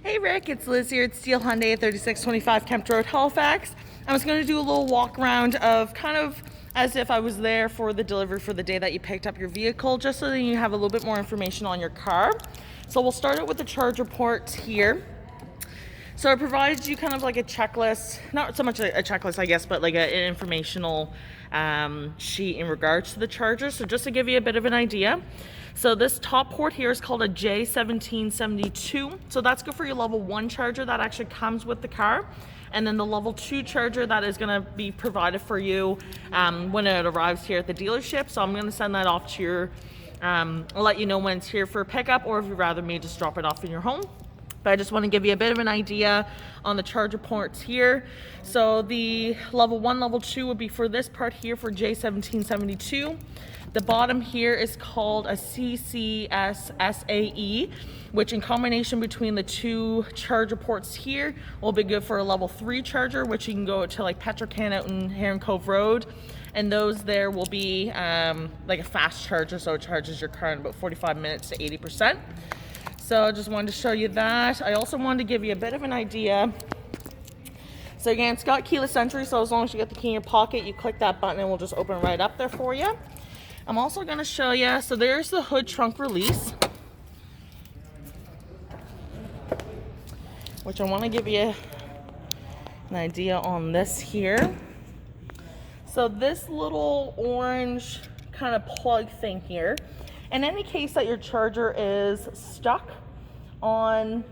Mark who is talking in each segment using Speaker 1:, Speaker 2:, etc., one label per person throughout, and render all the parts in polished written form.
Speaker 1: Hey Rick, it's Liz here at Steele Hyundai at 3625 Kemp Road, Halifax. I was going to do a little walk around of kind of as if I was there for the delivery for the day that you picked up your vehicle, just so that you have a little bit more information on your car. So we'll start out with the charger ports here. So it provides you kind of like a checklist, not so much a checklist I guess, but like an informational sheet in regards to the charger. So just to give you a bit of an idea. So this top port here is called a J1772. So that's good for your level 1 charger that actually comes with the car. And then the level 2 charger that is going to be provided for you when it arrives here at the dealership. So I'm going to send that off to your, I'll let you know when it's here for pickup, or if you'd rather me just drop it off in your home. But I just want to give you a bit of an idea on the charger ports here. So the level 1, level 2 would be for this part here for J1772. The bottom here is called a CCS-SAE, which in combination between the two charger ports here will be good for a level 3 charger, which you can go to like Petrocan out in Heron Cove Road. And those there will be like a fast charger, so it charges your car in about 45 minutes to 80%. So I just wanted to show you that. I also wanted to give you a bit of an idea. So again, it's got keyless entry, so as long as you get the key in your pocket, you click that button and it will just open right up there for you. I'm also going to show you, so there's the hood trunk release, which I want to give you an idea on this here. So this little orange kind of plug thing here, in any case that your charger is stuck on,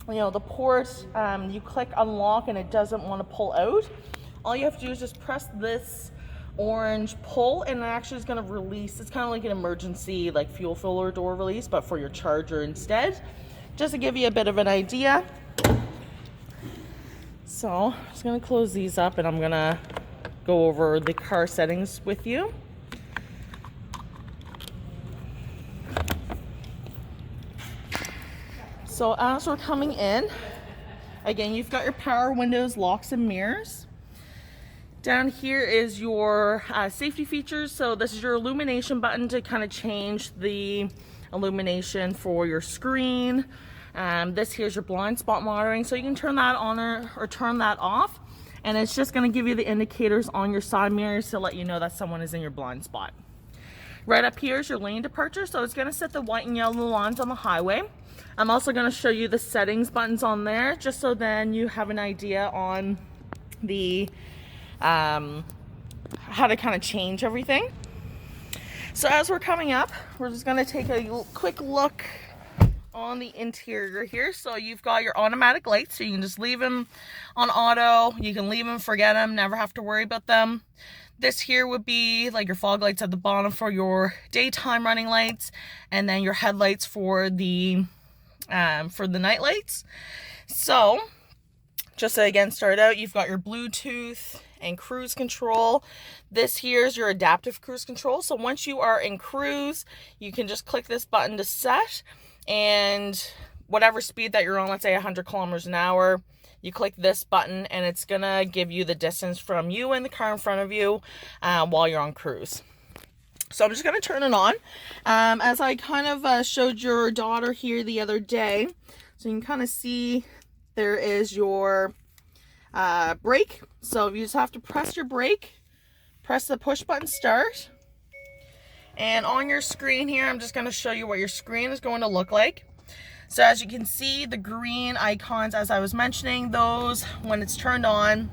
Speaker 1: the port, you click unlock and it doesn't want to pull out, all you have to do is just press this orange pull and it actually is going to release. It's kind of like an emergency like fuel filler door release, but for your charger instead, just to give you a bit of an idea. So I'm just going to close these up and I'm going to go over the car settings with you. So as we're coming in, again, you've got your power windows, locks and mirrors. Down here is your safety features. So this is your illumination button to kind of change the illumination for your screen. This here's your blind spot monitoring. So you can turn that on or turn that off. And it's just going to give you the indicators on your side mirrors to let you know that someone is in your blind spot. Right up here is your lane departure. So it's going to set the white and yellow lines on the highway. I'm also going to show you the settings buttons on there, just so then you have an idea on the how to kind of change everything. So as we're coming up, we're just going to take a quick look on the interior here. So you've got your automatic lights, so you can just leave them on auto. You can leave them, forget them, never have to worry about them. This here would be like your fog lights at the bottom for your daytime running lights, and then your headlights for the night lights. So just to again start out, you've got your Bluetooth and cruise control. This here is your adaptive cruise control. So once you are in cruise, you can just click this button to set, and whatever speed that you're on, let's say 100 kilometers an hour, you click this button and it's gonna give you the distance from you and the car in front of you while you're on cruise. So I'm just gonna turn it on. As I kind of showed your daughter here the other day, so you can kind of see there is your brake. So you just have to press your brake, press the push button start, and on your screen here, I'm just going to show you what your screen is going to look like. So as you can see, the green icons, as I was mentioning, those, when it's turned on,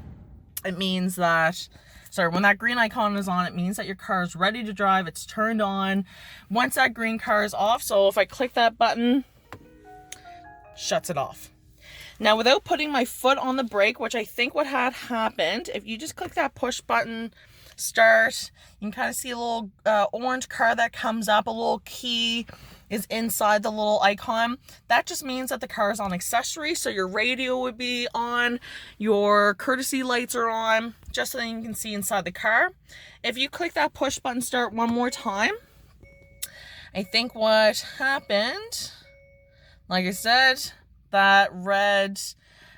Speaker 1: it means that, when that green icon is on, it means that your car is ready to drive, it's turned on. Once that green car is off, so if I click that button, shuts it off. Now, without putting my foot on the brake, which I think what had happened, if you just click that push button, start, you can kind of see a little orange car that comes up, a little key is inside the little icon. That just means that the car is on accessory, so your radio would be on, your courtesy lights are on, just so that you can see inside the car. If you click that push button start one more time, I think what happened, like I said, that red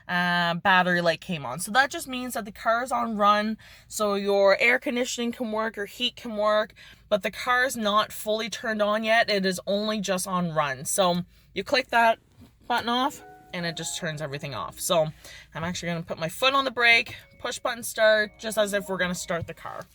Speaker 1: battery light came on. So that just means that the car is on run, so your air conditioning can work, your heat can work, but the car is not fully turned on yet. It is only just on run. So you click that button off and it just turns everything off. So I'm actually going to put my foot on the brake, push button start, just as if we're going to start the car.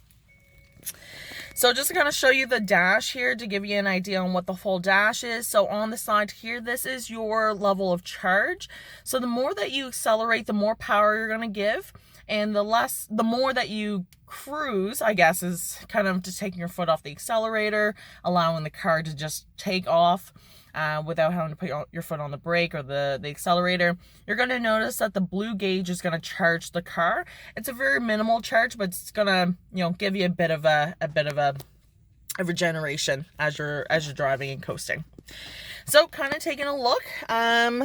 Speaker 1: So just to kind of show you the dash here to give you an idea on what the full dash is. So on the side here, this is your level of charge. So the more that you accelerate, the more power you're going to give. And the more that you cruise, I guess, is kind of just taking your foot off the accelerator, allowing the car to just take off without having to put your foot on the brake or the accelerator. You're going to notice that the blue gauge is going to charge the car. It's a very minimal charge, but it's going to, you know, give you a bit of a regeneration as you're driving and coasting. So kind of taking a look.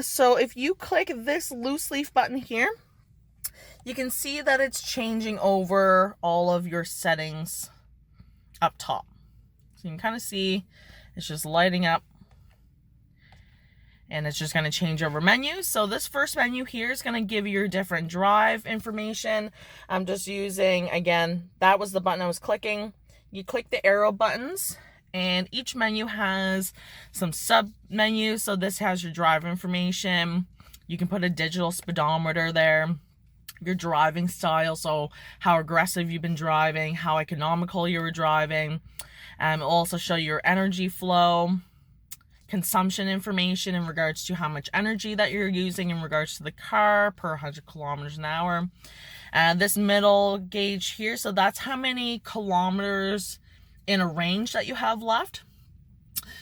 Speaker 1: So if you click this loose leaf button here, you can see that it's changing over all of your settings up top. So you can kind of see it's just lighting up, and it's just going to change over menus. So this first menu here is going to give you your different drive information. I'm just using, again, that was the button I was clicking. You click the arrow buttons, and each menu has some sub menus. So this has your drive information. You can put a digital speedometer there, your driving style, so how aggressive you've been driving, how economical you were driving. It'll also show your energy flow, consumption information in regards to how much energy that you're using in regards to the car per 100 kilometers an hour. This middle gauge here, so that's how many kilometers in a range that you have left.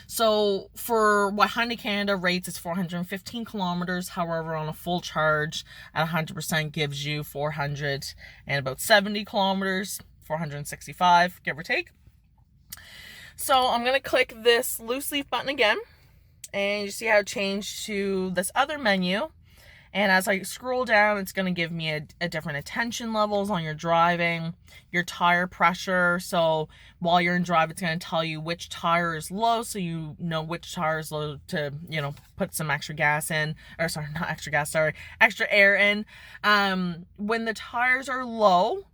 Speaker 1: So for what Hyundai Canada rates is 415 kilometers. However, on a full charge at 100% gives you 470 kilometers, 465, give or take. So I'm going to click this loose leaf button again, and you see how it changed to this other menu. And as I scroll down, it's going to give me a different attention levels on your driving, your tire pressure. So while you're in drive, it's going to tell you which tire is low, so you know which tire is low to, you know, put some extra gas in, or sorry, not extra gas, sorry, extra air in. When the tires are low,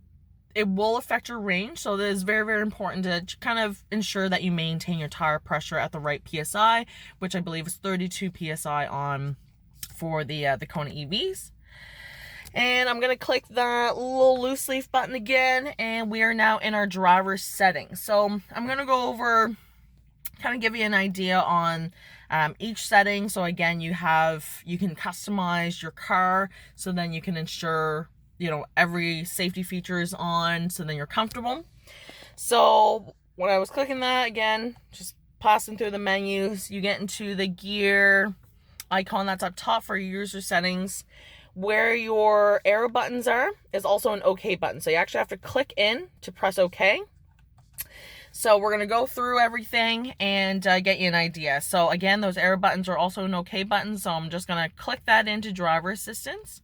Speaker 1: it will affect your range. So it is very, very important to kind of ensure that you maintain your tire pressure at the right PSI, which I believe is 32 PSI on for the Kona EVs. And I'm going to click that little loose leaf button again, and we are now in our driver's settings. So I'm going to go over, kind of give you an idea on each setting. So again, you can customize your car, so then you can ensure, you know, every safety feature is on, so then you're comfortable. So when I was clicking that, again, just passing through the menus, you get into the gear icon that's up top for your user settings. Where your arrow buttons are is also an OK button. So you actually have to click in to press OK. So we're going to go through everything and get you an idea. So again, those arrow buttons are also an OK button. So I'm just going to click that into driver assistance.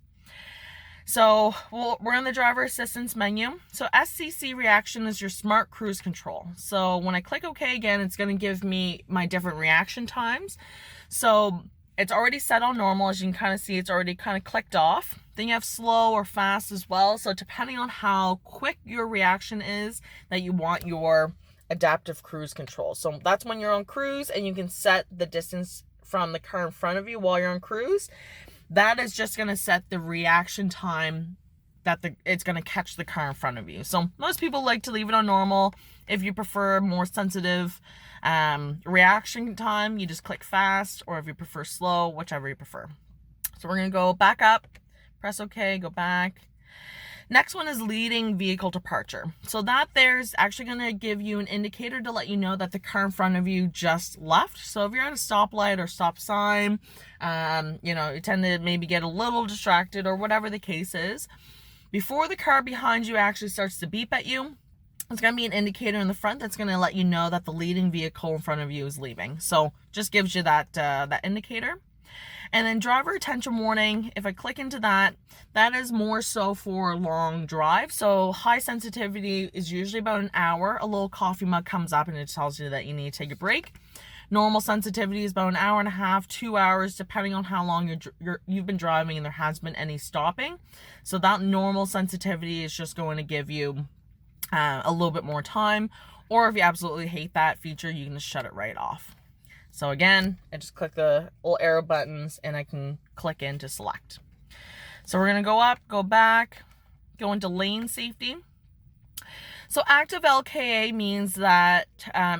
Speaker 1: So we're in the driver assistance menu. So SCC reaction is your smart cruise control. So when I click OK again, it's going to give me my different reaction times. So it's already set on normal. As you can kind of see, it's already kind of clicked off. Then you have slow or fast as well. So depending on how quick your reaction is, that you want your adaptive cruise control. So that's when you're on cruise and you can set the distance from the car in front of you while you're on cruise. That is just going to set the reaction time that it's going to catch the car in front of you. So most people like to leave it on normal. If you prefer more sensitive reaction time, you just click fast, or if you prefer slow, whichever you prefer. So we're going to go back up, press OK, go back. Next one is leading vehicle departure. So that there's actually going to give you an indicator to let you know that the car in front of you just left. So if you're at a stoplight or stop sign, you know, you tend to maybe get a little distracted or whatever the case is. Before the car behind you actually starts to beep at you, it's going to be an indicator in the front that's going to let you know that the leading vehicle in front of you is leaving. So just gives you that that indicator. And then driver attention warning, if I click into that, that is more so for long drive. So high sensitivity is usually about an hour. A little coffee mug comes up and it tells you that you need to take a break. Normal sensitivity is about an hour and a half, 2 hours, depending on how long you've been driving and there has been any stopping. So that normal sensitivity is just going to give you a little bit more time. Or if you absolutely hate that feature, you can just shut it right off. So again, I just click the little arrow buttons and I can click in to select. So we're going to go up, go back, go into lane safety. So active LKA means that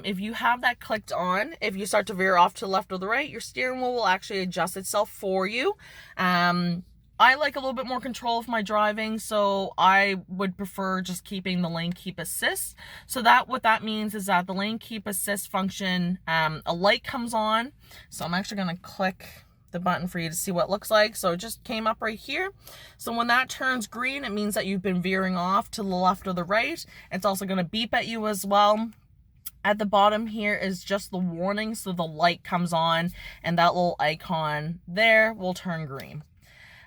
Speaker 1: if you have that clicked on, if you start to veer off to the left or the right, your steering wheel will actually adjust itself for you. I like a little bit more control of my driving, so I would prefer just keeping the lane keep assist. So that what that means is that the lane keep assist function, a light comes on. So I'm actually going to click the button for you to see what it looks like. So it just came up right here. So when that turns green, it means that you've been veering off to the left or the right. It's also going to beep at you as well. At the bottom here is just the warning, so the light comes on and that little icon there will turn green.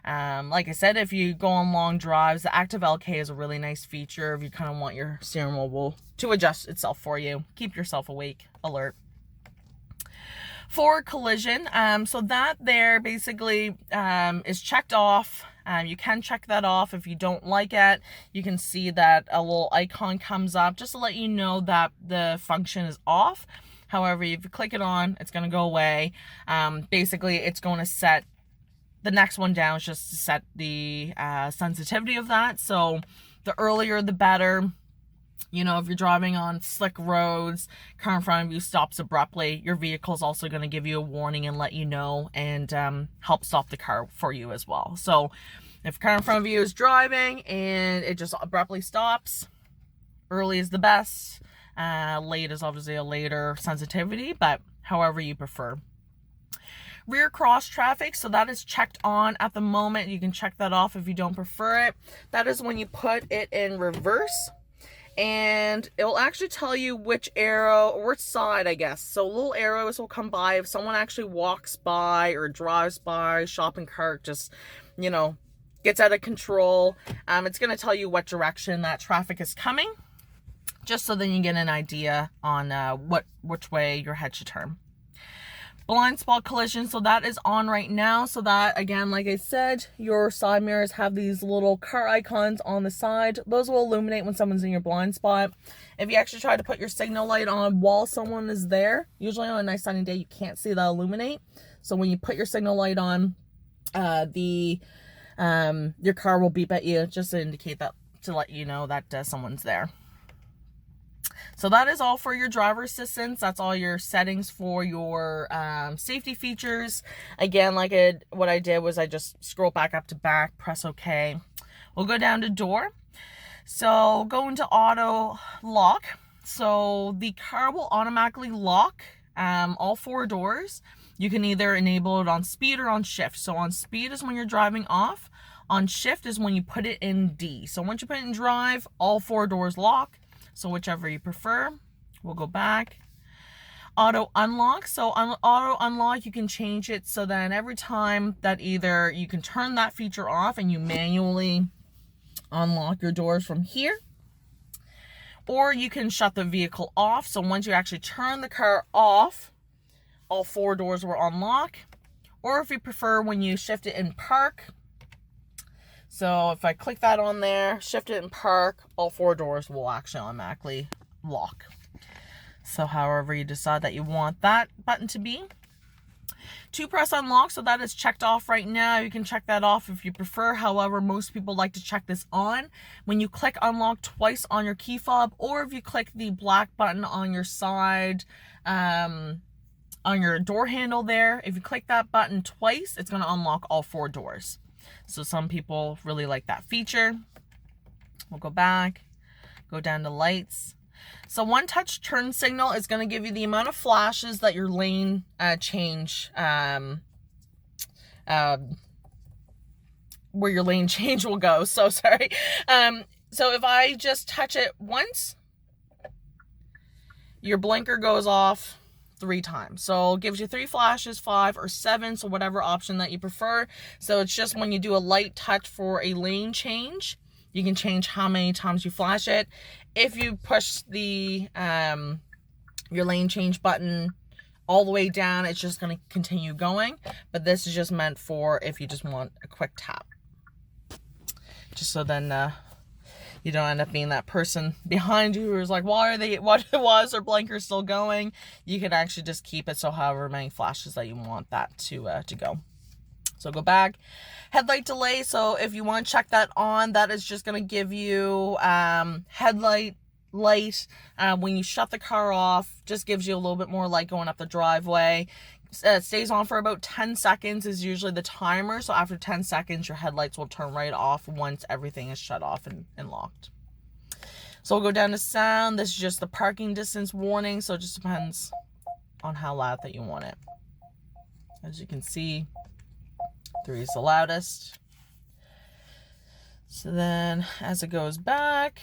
Speaker 1: Like I said, if you go on long drives, the active LK is a really nice feature if you kind of want your steering wheel to adjust itself for you. Keep yourself awake, alert. For collision, so that there basically is checked off. You can check that off if you don't like it. You can see that a little icon comes up just to let you know that the function is off. However, if you click it on, it's going to go away. Basically, it's going to set the next one down, is just to set the sensitivity of that. So the earlier the better. You know, if you're driving on slick roads, car in front of you stops abruptly, your vehicle is also going to give you a warning and let you know, and help stop the car for you as well. So if a car in front of you is driving and it just abruptly stops, early is the best. Late is obviously a later sensitivity, but however you prefer. Rear cross traffic, so that is checked on at the moment. You can check that off if you don't prefer it. That is when you put it in reverse, and it will actually tell you which arrow, or which side, I guess. So little arrows will come by if someone actually walks by or drives by, shopping cart just, you know, gets out of control. It's going to tell you what direction that traffic is coming, just so then you get an idea on which way your head should turn. Blind spot collision, so that is on right now. So that, again, like I said, your side mirrors have these little car icons on the side. Those will illuminate when someone's in your blind spot. If you actually try to put your signal light on while someone is there, usually on a nice sunny day, you can't see that illuminate. So when you put your signal light on, your car will beep at you just to indicate that, to let you know that someone's there. So that is all for your driver assistance. That's all your settings for your safety features. Again, what I did was I just scroll back up to back, press OK. We'll go down to door. So go into auto lock. So the car will automatically lock all 4 doors. You can either enable it on speed or on shift. So on speed is when you're driving off. On shift is when you put it in D. So once you put it in drive, all 4 doors lock. So whichever you prefer. We'll go back. Auto unlock. So auto unlock, you can change it so then every time that either you can turn that feature off and you manually unlock your doors from here, or you can shut the vehicle off. So once you actually turn the car off, all 4 doors will unlock. Or if you prefer, when you shift it in park, so if I click that on there, shift it in park, all 4 doors will actually automatically lock. So however you decide that you want that button to be. 2 press unlock, so that is checked off right now. You can check that off if you prefer. However, most people like to check this on. When you click unlock twice on your key fob, or if you click the black button on your side, on your door handle there, if you click that button twice, it's going to unlock all 4 doors. So some people really like that feature. We'll go back, go down to lights. So one touch turn signal is going to give you the amount of flashes that your lane change, where your lane change will go. So sorry. So if I just touch it once, your blinker goes off 3 times. So it gives you 3 flashes, 5 or 7, so whatever option that you prefer. So it's just when you do a light touch for a lane change, you can change how many times you flash it. If you push the your lane change button all the way down, it's just going to continue going. But this is just meant for if you just want a quick tap, just so then you don't end up being that person behind you who's like, why is their blinker still going? You can actually just keep it so however many flashes that you want that to go. So go back. Headlight delay. So if you want to check that on, that is just going to give you headlight light when you shut the car off. Just gives you a little bit more light going up the driveway. It stays on for about 10 seconds is usually the timer. So after 10 seconds, your headlights will turn right off once everything is shut off and locked. So we'll go down to sound. This is just the parking distance warning. So it just depends on how loud that you want it. As you can see, 3 is the loudest. So then as it goes back,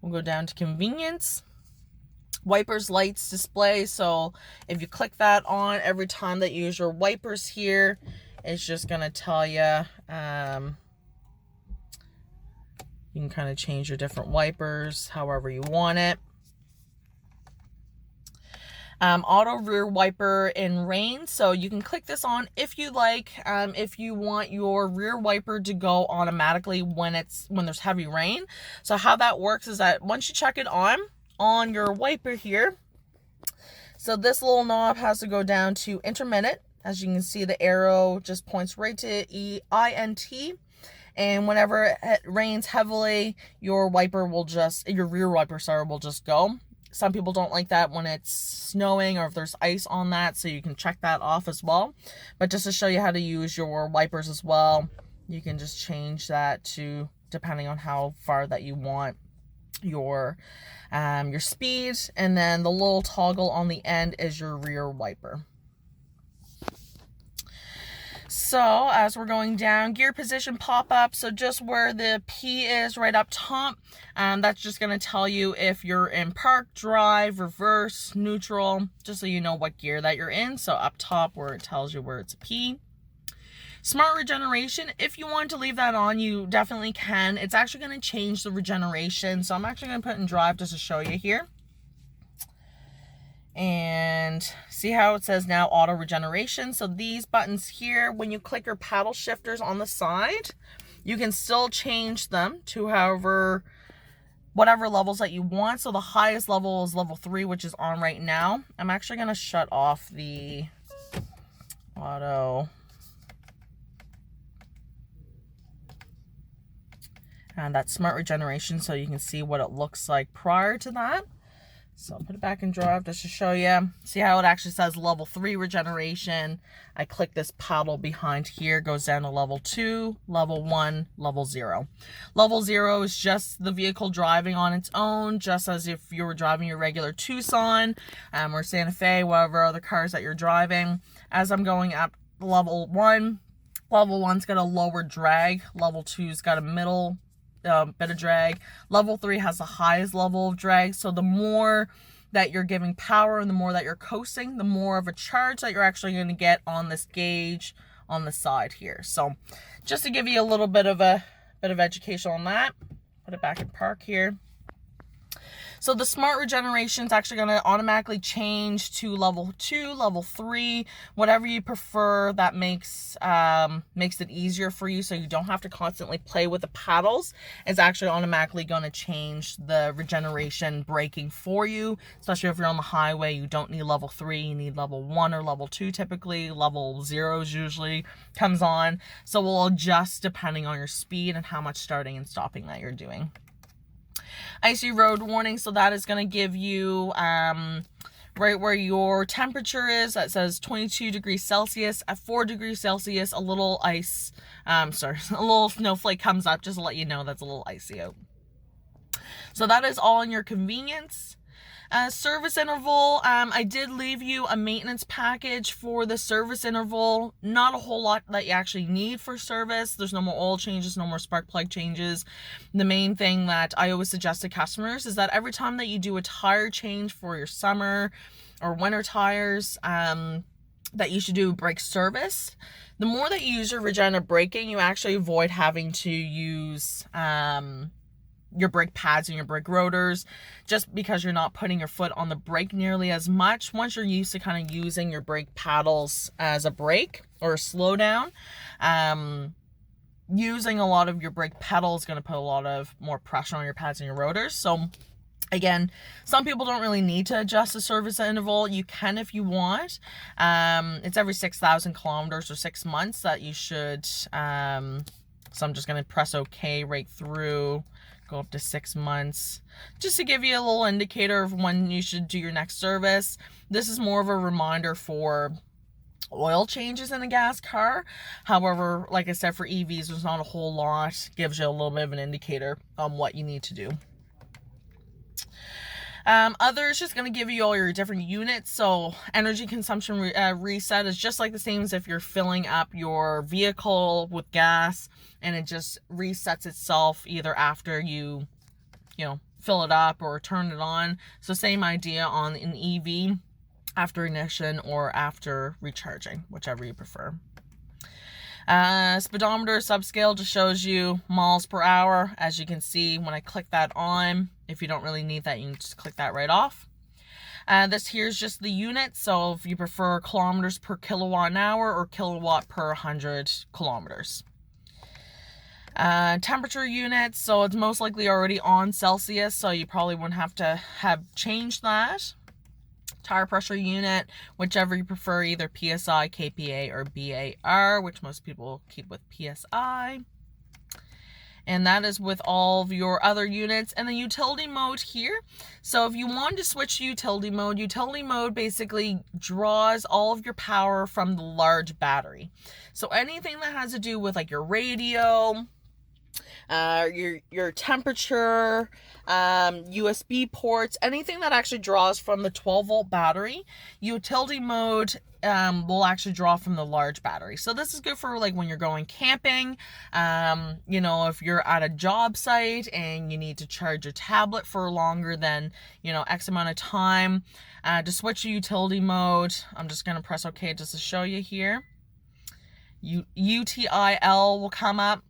Speaker 1: we'll go down to convenience. Wipers, lights, display. So if you click that on every time that you use your wipers here, it's just going to tell you, you can kind of change your different wipers however you want it. Auto rear wiper in rain. So you can click this on if you like, if you want your rear wiper to go automatically when there's heavy rain. So how that works is that once you check it on your wiper here, so this little knob has to go down to intermittent. As you can see, the arrow just points right to EINT. And whenever it rains heavily, your rear wiper will just go. Some people don't like that when it's snowing or if there's ice on that, so you can check that off as well. But just to show you how to use your wipers as well, you can just change that to depending on how far that you want your speed, and then the little toggle on the end is your rear wiper. So as we're going down, gear position pop-up, so just where the P is right up top, that's just going to tell you if you're in park, drive, reverse, neutral, just so you know what gear that you're in. So up top where it tells you where it's a P. Smart regeneration, if you want to leave that on, you definitely can. It's actually going to change the regeneration, so I'm actually going to put in drive just to show you here. And see how it says now auto regeneration. So these buttons here, when you click your paddle shifters on the side, you can still change them to whatever levels that you want. So the highest level is level 3, which is on right now. I'm actually going to shut off the auto and that smart regeneration so you can see what it looks like prior to that. So I'll put it back in drive just to show you. See how it actually says level 3 regeneration. I click this paddle behind here, goes down to level 2, level 1, level 0. Level 0 is just the vehicle driving on its own, just as if you were driving your regular Tucson or Santa Fe, whatever other cars that you're driving. As I'm going up level 1, level 1's got a lower drag, level 2's got a middle bit of drag. Level 3 has the highest level of drag, so the more that you're giving power and the more that you're coasting, the more of a charge that you're actually going to get on this gauge on the side here. So just to give you a little bit of education on that, put it back in park here. So the smart regeneration is actually going to automatically change to level 2, level 3, whatever you prefer. That makes it easier for you, so you don't have to constantly play with the paddles. It's actually automatically going to change the regeneration braking for you, especially if you're on the highway. You don't need level 3, you need level 1 or level 2 typically. Level 0 usually comes on, so we'll adjust depending on your speed and how much starting and stopping that you're doing. Icy road warning, so that is going to give you right where your temperature is. That says 22 degrees Celsius. At 4 degrees Celsius, a little a little snowflake comes up just to let you know that's a little icy out. So that is all in your convenience. Service interval, I did leave you a maintenance package for the service interval. Not a whole lot that you actually need for service. There's no more oil changes, no more spark plug changes. The main thing that I always suggest to customers is that every time that you do a tire change for your summer or winter tires, that you should do brake service. The more that you use your regenerative braking, you actually avoid having to use your brake pads and your brake rotors, just because you're not putting your foot on the brake nearly as much. Once you're used to kind of using your brake paddles as a brake or a slow down, using a lot of your brake pedal is going to put a lot of more pressure on your pads and your rotors. So Again, some people don't really need to adjust the service interval. You can if you want. It's every 6,000 kilometers or 6 months that you should. So I'm just going to press OK right through. Go up to 6 months. Just to give you a little indicator of when you should do your next service. This is more of a reminder for oil changes in a gas car. However, like I said, for EVs, there's not a whole lot. Gives you a little bit of an indicator on what you need to do. Others just going to give you all your different units. So energy consumption reset is just like the same as if you're filling up your vehicle with gas, and it just resets itself either after you fill it up or turn it on. So same idea on an EV, after ignition or after recharging, whichever you prefer. Speedometer subscale just shows you miles per hour. As you can see, when I click that on, if you don't really need that, you can just click that right off. This here is just the unit. So if you prefer kilometers per kilowatt an hour or kilowatt per 100 kilometers. Temperature units, so it's most likely already on Celsius, so you probably wouldn't have to have changed that. Tire pressure unit, whichever you prefer, either PSI, kPa, or BAR, which most people keep with PSI. And that is with all of your other units. And the utility mode here, so if you want to switch to utility mode basically draws all of your power from the large battery. So anything that has to do with like your radio, your temperature, USB ports, anything that actually draws from the 12-volt battery, utility mode will actually draw from the large battery. So this is good for like when you're going camping, if you're at a job site and you need to charge your tablet for longer than, X amount of time. To switch to utility mode, I'm just going to press OK just to show you here. UTIL will come up.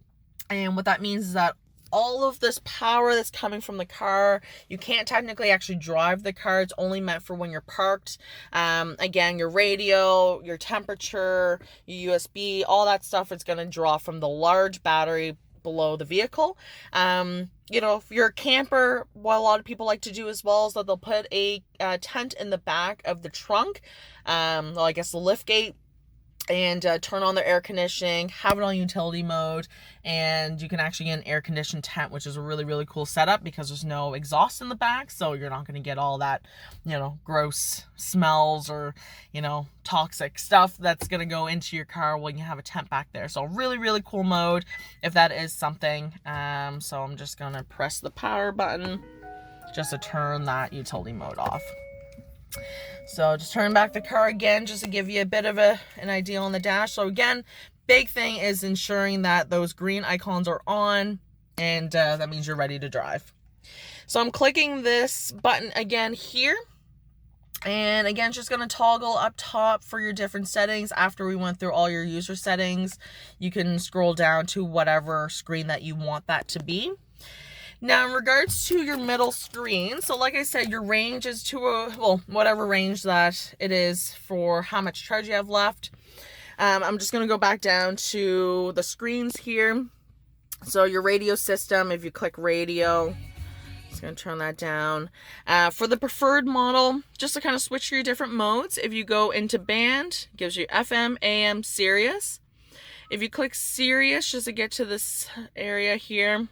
Speaker 1: And what that means is that all of this power that's coming from the car, you can't technically actually drive the car. It's only meant for when you're parked. Again, your radio, your temperature, your USB, all that stuff is going to draw from the large battery below the vehicle. If you're a camper, what a lot of people like to do as well is that they'll put a tent in the back of the trunk, I guess the lift gate, and turn on their air conditioning, have it on utility mode, and you can actually get an air conditioned tent, which is a really, really cool setup because there's no exhaust in the back, so you're not going to get all that, gross smells or, toxic stuff that's going to go into your car when you have a tent back there. So really, really cool mode if that is something. So I'm just going to press the power button just to turn that utility mode off. So just turn back the car again just to give you a bit of an idea on the dash. So again, big thing is ensuring that those green icons are on, and that means you're ready to drive. So I'm clicking this button again here, and again it's just going to toggle up top for your different settings. After we went through all your user settings, you can scroll down to whatever screen that you want that to be. Now, in regards to your middle screen, so like I said, your range is to whatever range that it is for how much charge you have left. I'm just going to go back down to the screens here. So your radio system, if you click radio, just going to turn that down. For the preferred model, just to kind of switch your different modes, if you go into band, it gives you FM, AM, Sirius. If you click Sirius, just to get to this area here,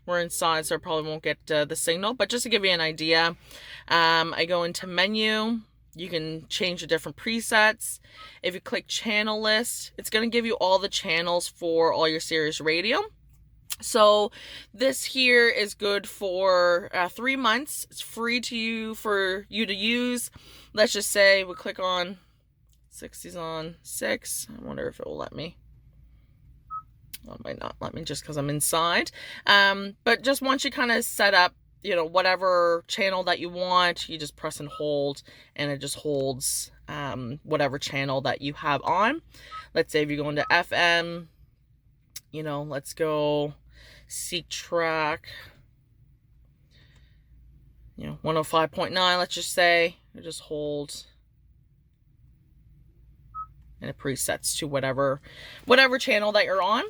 Speaker 1: we're inside, so I probably won't get the signal, but just to give you an idea, I go into menu. You can change the different presets. If you click channel list, it's going to give you all the channels for all your Sirius radio. So this here is good for 3 months. It's free for you to use. Let's just say we click on 60's on 6. I wonder if it will let me. Well, it might not let me just because I'm inside. But just once you kind of set up, whatever channel that you want, you just press and hold, and it just holds whatever channel that you have on. Let's say if you go into FM, let's go seek track, 105.9, let's just say. You just hold, and it presets to whatever channel that you're on.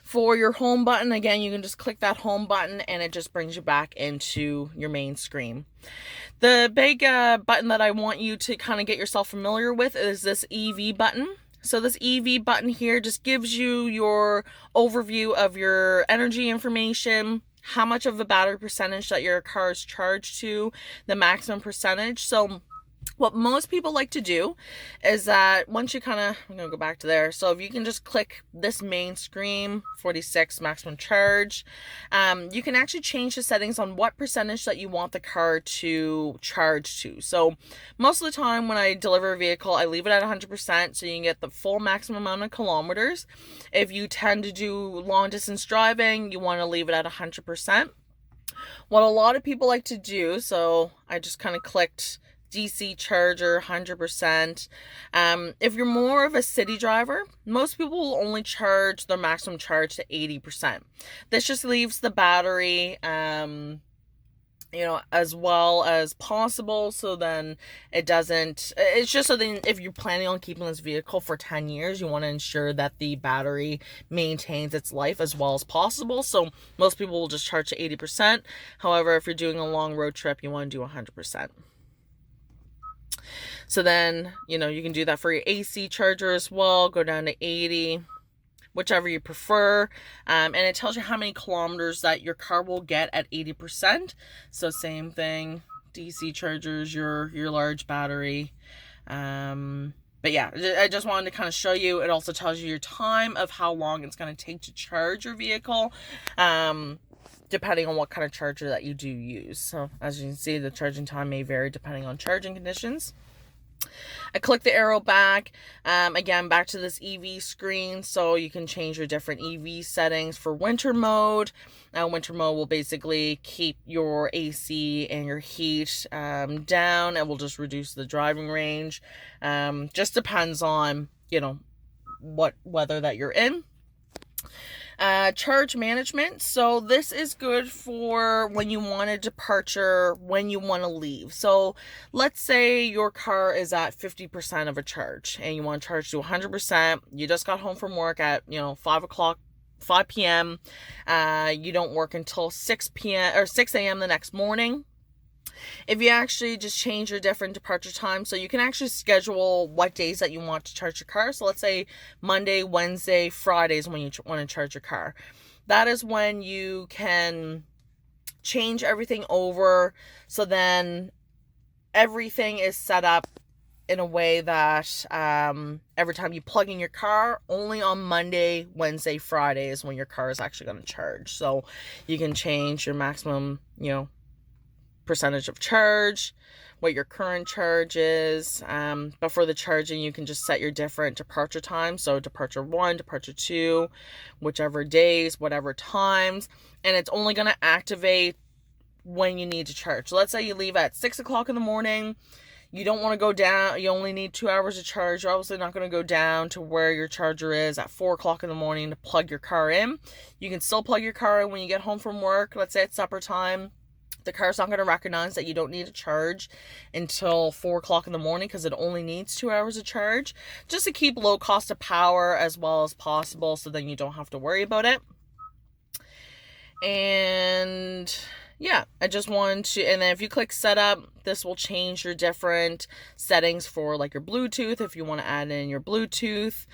Speaker 1: For your home button, again, you can just click that home button and it just brings you back into your main screen. The big button that I want you to kind of get yourself familiar with is this EV button. So this EV button here just gives you your overview of your energy information, how much of the battery percentage that your car is charged to, the maximum percentage. So what most people like to do is that once you I'm going to go back to there. So if you can just click this main screen, 46 maximum charge, you can actually change the settings on what percentage that you want the car to charge to. So most of the time when I deliver a vehicle, I leave it at 100% so you can get the full maximum amount of kilometers. If you tend to do long distance driving, you want to leave it at 100%. What a lot of people like to do, so I just kind of clicked DC charger 100%. If you're more of a city driver, most people will only charge their maximum charge to 80%. This just leaves the battery as well as possible, so then it's just so then if you're planning on keeping this vehicle for 10 years, you want to ensure that the battery maintains its life as well as possible. So most people will just charge to 80%. However, if you're doing a long road trip, you want to do 100%. So then, you can do that for your AC charger as well. Go down to 80, whichever you prefer. And it tells you how many kilometers that your car will get at 80%. So same thing, DC chargers, your large battery. But yeah, I just wanted to kind of show you. It also tells you your time of how long it's going to take to charge your vehicle. Depending on what kind of charger that you do use. So as you can see, the charging time may vary depending on charging conditions. I click the arrow back, again, back to this EV screen, so you can change your different EV settings for winter mode. Winter mode will basically keep your AC and your heat down. It will just reduce the driving range. Just depends on, what weather that you're in. Charge management. So this is good for when you want a departure, when you want to leave. So let's say your car is at 50% of a charge and you want to charge to 100%. You just got home from work at 5 p.m. You don't work until 6 p.m. or 6 a.m. the next morning. If you actually just change your different departure times, so you can actually schedule what days that you want to charge your car. So let's say Monday, Wednesday, Fridays when you want to charge your car. That is when you can change everything over. So then everything is set up in a way that every time you plug in your car, only on Monday, Wednesday, Friday is when your car is actually going to charge. So you can change your maximum, percentage of charge, what your current charge is. But for the charging, you can just set your different departure times. So departure 1, departure 2, whichever days, whatever times. And it's only going to activate when you need to charge. So let's say you leave at 6 o'clock in the morning. You don't want to go down. You only need 2 hours to charge. You're obviously not going to go down to where your charger is at 4 o'clock in the morning to plug your car in. You can still plug your car in when you get home from work. Let's say it's supper time. The car's not going to recognize that you don't need to charge until 4 o'clock in the morning because it only needs 2 hours of charge, just to keep low cost of power as well as possible, so then you don't have to worry about it. And yeah, I just want to, and then if you click setup, this will change your different settings for like your Bluetooth, if you want to add in your Bluetooth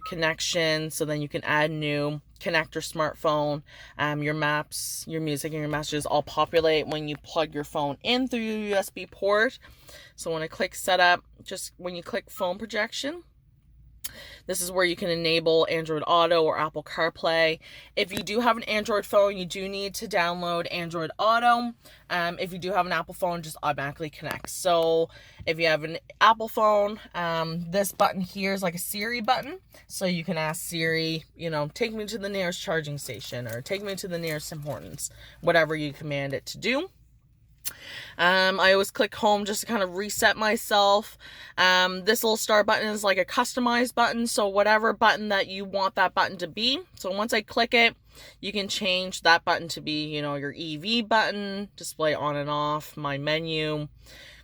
Speaker 1: connection. So then you can add new, connect your smartphone, your maps, your music, and your messages all populate when you plug your phone in through your USB port. So when I click setup, just when you click phone projection, this is where you can enable Android Auto or Apple CarPlay. If you do have an Android phone, you do need to download Android Auto. If you do have an Apple phone, just automatically connects. So if you have an Apple phone, this button here is like a Siri button. So you can ask Siri, take me to the nearest charging station or take me to the nearest importance, whatever you command it to do. I always click home just to kind of reset myself. This little star button is like a customized button, so whatever button that you want that button to be. So once I click it, you can change that button to be, your EV button, display on and off, my menu,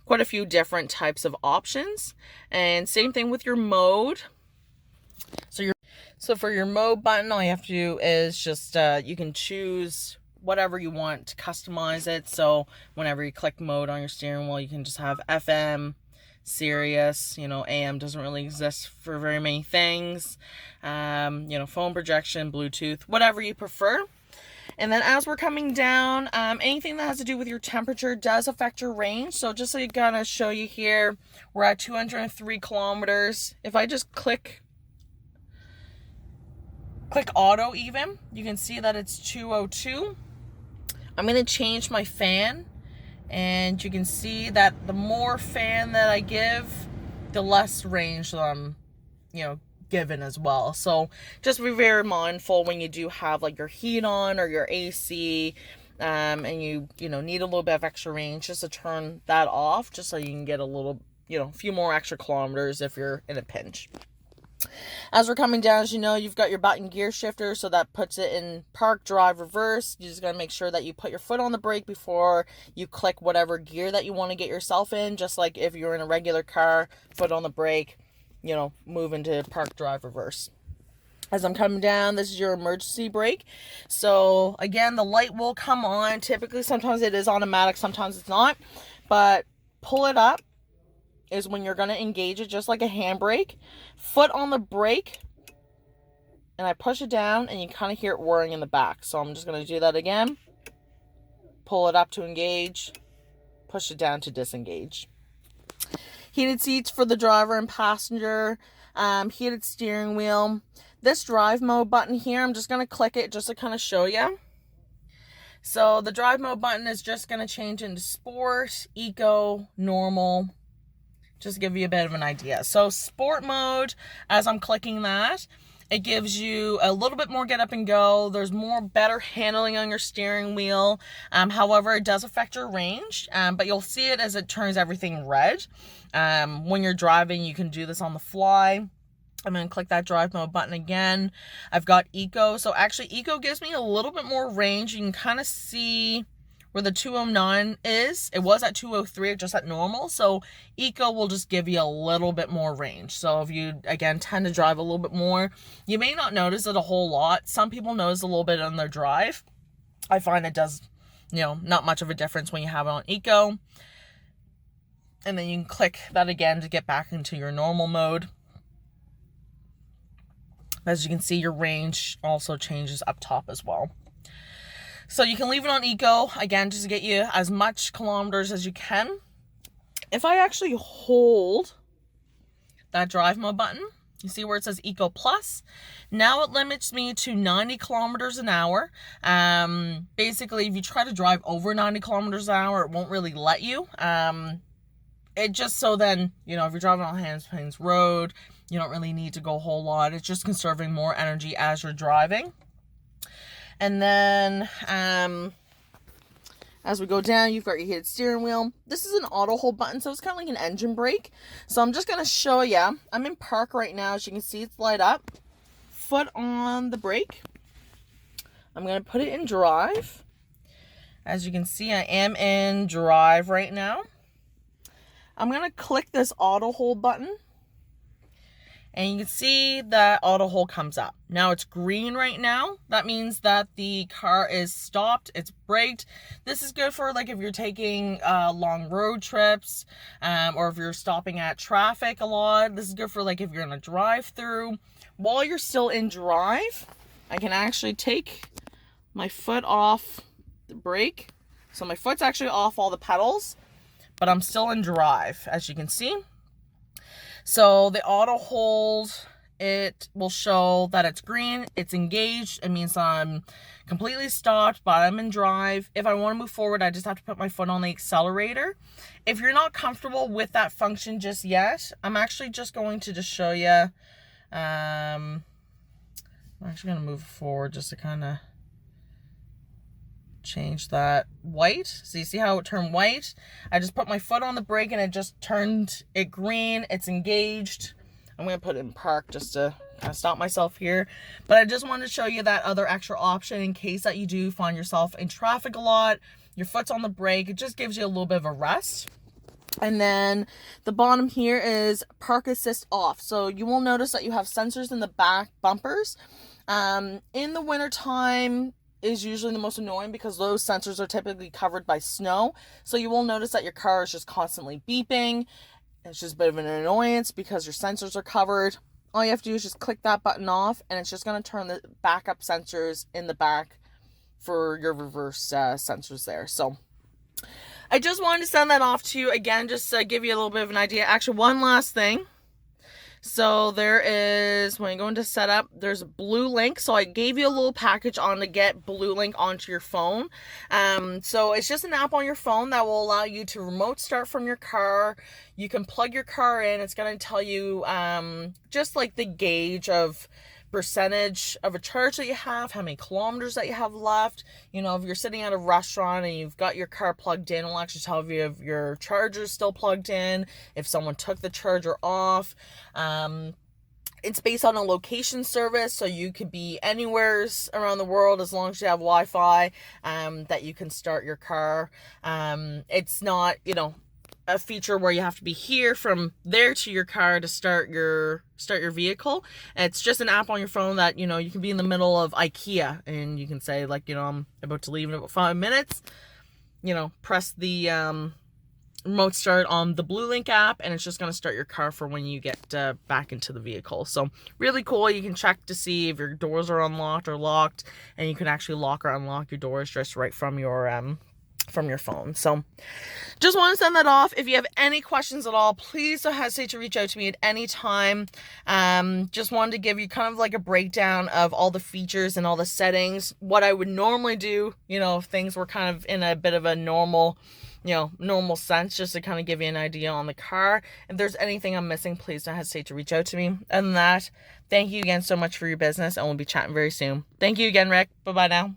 Speaker 1: quite a few different types of options. And same thing with your mode. So for your mode button, all you have to do is just, you can choose whatever you want to customize it. So whenever you click mode on your steering wheel, you can just have FM, Sirius, you know, AM doesn't really exist for very many things. You know, phone projection, Bluetooth, whatever you prefer. And then as we're coming down, anything that has to do with your temperature does affect your range. So just so you gonna show you here, we're at 203 kilometers. If I just click auto even, you can see that it's 202. I'm gonna change my fan, and you can see that the more fan that I give, the less range that I'm, you know, given as well. So just be very mindful when you do have like your heat on or your AC, and you know, need a little bit of extra range, just to turn that off, just so you can get a little, you know, a few more extra kilometers if you're in a pinch. As we're coming down, as you know, you've got your button gear shifter, so that puts it in park, drive, reverse. You just got to make sure that you put your foot on the brake before you click whatever gear that you want to get yourself in. Just like if you're in a regular car, foot on the brake, you know, move into park, drive, reverse. As I'm coming down, this is your emergency brake. So again, the light will come on. Typically, sometimes it is automatic, sometimes it's not. But pull it up is when you're going to engage it, just like a handbrake. Foot on the brake, and I push it down, and you kind of hear it whirring in the back. So I'm just going to do that again. Pull it up to engage, push it down to disengage. Heated seats for the driver and passenger, heated steering wheel. This drive mode button here, I'm just going to click it just to kind of show you. So the drive mode button is just going to change into sport, eco, normal, just to give you a bit of an idea. So sport mode, as I'm clicking that, it gives you a little bit more get up and go. There's more better handling on your steering wheel. However, it does affect your range, but you'll see it as it turns everything red. When you're driving, you can do this on the fly. I'm going to click that drive mode button again. I've got eco. So actually eco gives me a little bit more range. You can kind of see where the 209 is. It was at 203, just at normal. So eco will just give you a little bit more range. So if you, again, tend to drive a little bit more, you may not notice it a whole lot. Some people notice a little bit on their drive. I find it does, you know, not much of a difference when you have it on eco. And then you can click that again to get back into your normal mode. As you can see, your range also changes up top as well. So you can leave it on eco, again, just to get you as much kilometers as you can. If I actually hold that drive mode button, you see where it says eco plus, now it limits me to 90 kilometers an hour. Basically, if you try to drive over 90 kilometers an hour, it won't really let you. It just so then, you know, if you're driving on Plains Road, you don't really need to go a whole lot. It's just conserving more energy as you're driving. And then as we go down, you've got your heated steering wheel. This is an auto hold button, so it's kind of like an engine brake. So I'm just going to show you. I'm in park right now. As you can see, it's light up. Foot on the brake. I'm going to put it in drive. As you can see, I am in drive right now. I'm going to click this auto hold button. And you can see that auto hold comes up. Now it's green right now. That means that the car is stopped. It's braked. This is good for like if you're taking long road trips, or if you're stopping at traffic a lot. This is good for like if you're in a drive-through. While you're still in drive, I can actually take my foot off the brake. So my foot's actually off all the pedals, but I'm still in drive, as you can see. So the auto hold, it will show that it's green, it's engaged. It means I'm completely stopped, but I'm in drive. If I want to move forward, I just have to put my foot on the accelerator. If you're not comfortable with that function just yet, I'm actually just going to just show you. I'm actually going to move forward just to kind of change that white. So you see how it turned white? I just put my foot on the brake and it just turned it green. It's engaged. I'm going to put it in park just to kind of stop myself here. But I just wanted to show you that other extra option in case that you do find yourself in traffic a lot. Your foot's on the brake. It just gives you a little bit of a rest. And then the bottom here is park assist off. So you will notice that you have sensors in the back bumpers. In the wintertime is usually the most annoying because those sensors are typically covered by snow. So you will notice that your car is just constantly beeping. It's just a bit of an annoyance because your sensors are covered. All you have to do is just click that button off, and it's just going to turn the backup sensors in the back for your reverse sensors there. So I just wanted to send that off to you again, just to give you a little bit of an idea. Actually, one last thing. So there is, when you go into setup, there's a blue link. So I gave you a little package on to get blue link onto your phone. So it's just an app on your phone that will allow you to remote start from your car. You can plug your car in. It's going to tell you just like the gauge of percentage of a charge that you have, how many kilometers that you have left. You know, if you're sitting at a restaurant and you've got your car plugged in, it'll actually tell you if your charger's still plugged in, if someone took the charger off. It's based on a location service, so you could be anywhere around the world as long as you have Wi-Fi, that you can start your car. It's not, you know, a feature where you have to be here from there to your car to start your vehicle. It's just an app on your phone that, you know, you can be in the middle of IKEA and you can say, like, you know, I'm about to leave in about 5 minutes, you know, press the remote start on the blue link app, and it's just going to start your car for when you get back into the vehicle. So really cool. You can check to see if your doors are unlocked or locked, and you can actually lock or unlock your doors just right from your phone. So just want to send that off. If you have any questions at all, please don't hesitate to reach out to me at any time. Just wanted to give you kind of like a breakdown of all the features and all the settings, what I would normally do, you know, if things were kind of in a bit of a normal sense, just to kind of give you an idea on the car. If there's anything I'm missing, please don't hesitate to reach out to me. Other than that, thank you again so much for your business, and we'll be chatting very soon. Thank you again, Rick. Bye-bye now.